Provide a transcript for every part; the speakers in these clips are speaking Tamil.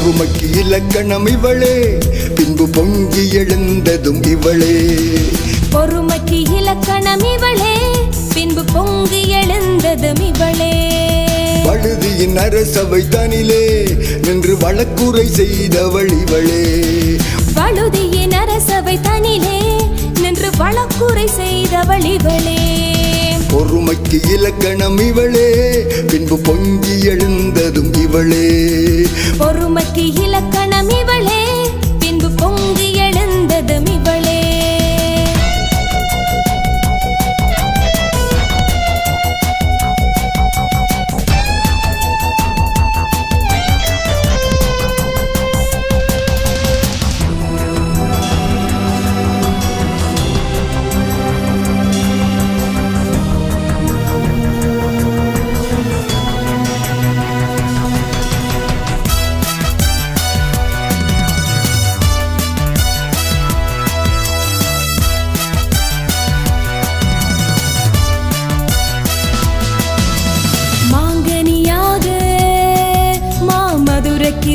பொறுமைக்கு இலக்கணம் இவளே, பின்பு பொங்கி எழுந்ததும் இவளே. பொறுமைக்கு இலக்கணம் இவளே, பின்பு பொங்கி எழுந்ததும் இவளே. வழுதியின் அரசவை தனிலே நின்று வழக்குரை செய்தவள் இவளே. வழுதியின் அரசவை தனிலே நின்று வழக்குரை செய்தவள் இவளே. பொறுமைக்கு இலக்கணம் இவளே, பின்பு பொங்கி எழுந்ததும் இவளே. பொறுமைக்கு இலக்கணம் இவளே, பின்பு பொங்கி எழுந்ததும் இவளே.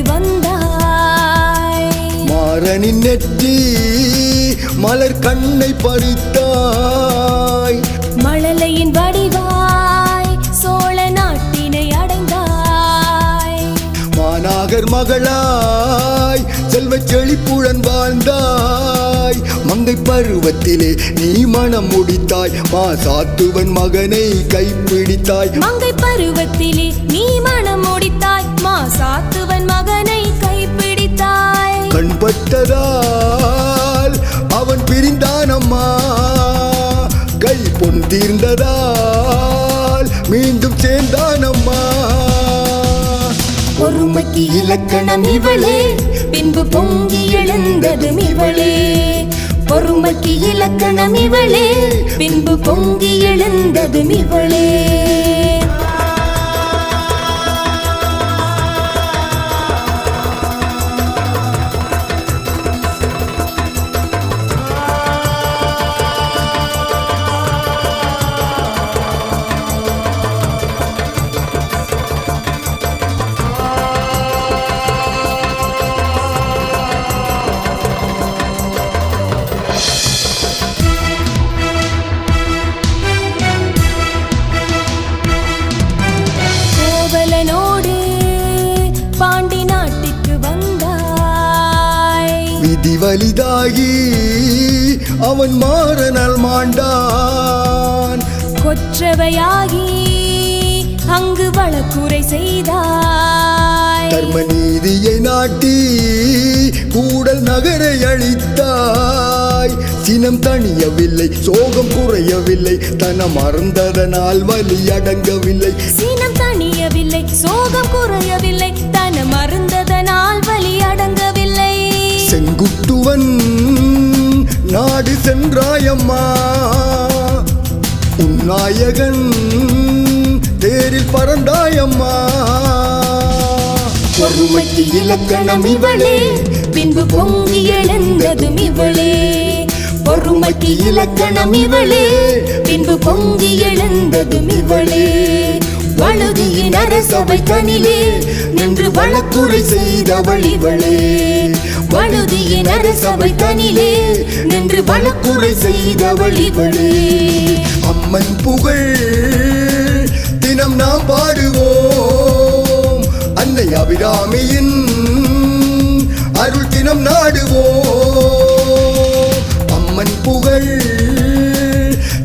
வந்தாய் மாறனின் நெற்றி மலர் கண்ணை பறித்தாய். மழலையின் வடிவாய் சோழ நாட்டினை அடைந்தாய். மாநகர் மகளாய் செல்வச் செழிப்புடன் வாழ்ந்தாய். மங்கை பருவத்திலே நீ மனம் முடித்தாய், மாசாத்துவன் மகனை கைப்பிடித்தாய். மங்கை பருவத்திலே நீ மனம் முடித்தாய், மாசாத்துவன் மகனை கைப்பிடித்தாய். கண்பட்டதால் அவன் பிரிந்தானம்மா, கை பொன் தீர்ந்ததால் மீண்டும் சேர்ந்தானம்மா. பொறுமைக்கு இலக்கணம் இவளே, பின்பு பொங்கி எழுந்ததும் இவளே. பொறுமைக்கு இலக்கணம் இவளே, பின்பு பொங்கி எழுந்ததும் இவளே. விதி வலிதாகி அவன் மாறனால் மாண்டான். கொற்றவையாகி அங்கு வழக்குரை செய்தாய். தர்ம நீதியை நாட்டி கூடல் நகரை அழித்தாய். சினம் தணியவில்லை, சோகம் குறையவில்லை, தனம் மறந்ததனால் வலி அடங்கவில்லை. சினம் தணியவில்லை, சோகம் குறையவில்லை, தனம் மறந்ததனால் வலி அடங்கவில்லை. செங்குட்டுவன் நாடு சென்றாயம்மா, உன்னாயகன் தேரில் பறந்தாயம்மா. பொறுமைக்கு இலக்கணம் இவளே, பின்பு பொங்கி எழுந்ததும் இவளே. பொறுமைக்கு இலக்கணம் இவளே, பின்பு பொங்கி எழுந்ததும் இவளே. வழுதியின் அரசவை தனிலே நின்று வழக்குரை செய்தவள் இவளே. வழுதியின் அரசவை தனிலே நின்று வழக்குரை செய்தவள் இவளே. அம்மன் புகழ் தினம் நாம் பாடுவோம், அன்னை அபிராமியின் அருள் தினம் நாடுவோம். அம்மன் புகழ்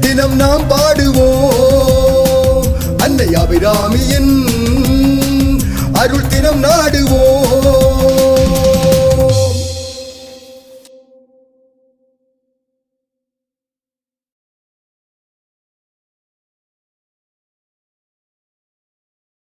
தினம் நாம் பாடுவோம், அன்னை அபிராமியின் அருள் தினம் நாடு